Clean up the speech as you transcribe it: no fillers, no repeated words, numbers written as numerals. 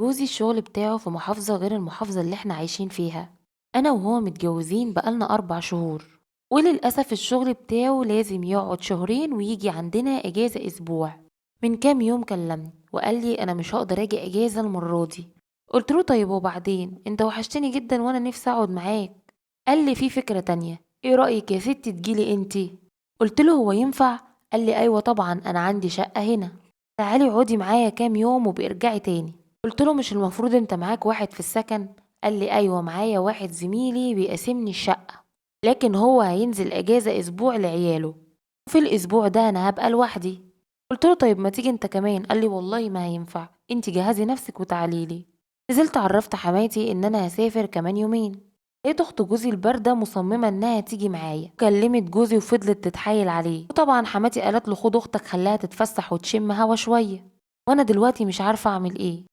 جوزي الشغل بتاعه في محافظة غير المحافظة اللي احنا عايشين فيها. أنا وهو متجوزين بقالنا 4 شهور، وللأسف الشغل بتاعه لازم يقعد شهرين ويجي عندنا إجازة أسبوع. من كام يوم كلمني وقال لي أنا مش هقدر أجي إجازة المرة دي. قلت له طيب وبعدين، انت وحشتني جدا وانا نفسي اقعد معاك. قال لي في فكرة تانية، ايه رأيك يا ستي تجيلي انتي؟ قلت له هو ينفع؟ قال لي ايوه طبعا، انا عندي شقة هنا، تعالي اقعدي معايا كام يوم وبارجعي تاني. قلت له مش المفروض انت معاك واحد في السكن؟ قال لي ايوه معايا واحد زميلي بيقاسمني الشقة، لكن هو هينزل اجازة اسبوع لعياله، وفي الاسبوع ده انا هبقى لوحدي. قلت له طيب ما تيجي انت كمان. قال لي والله ما هينفع، انت جهزي نفسك وتعاليلي. نزلت عرفت حماتي ان انا هسافر كمان يومين. لقيت اخت جوزي الباردة مصممة انها تيجي معايا، كلمت جوزي وفضلت تتحايل عليه، وطبعا حماتي قالت له خد اختك خليها تتفسح وتشم هوا شوية. وانا دلوقتي مش عارفة اعمل ايه.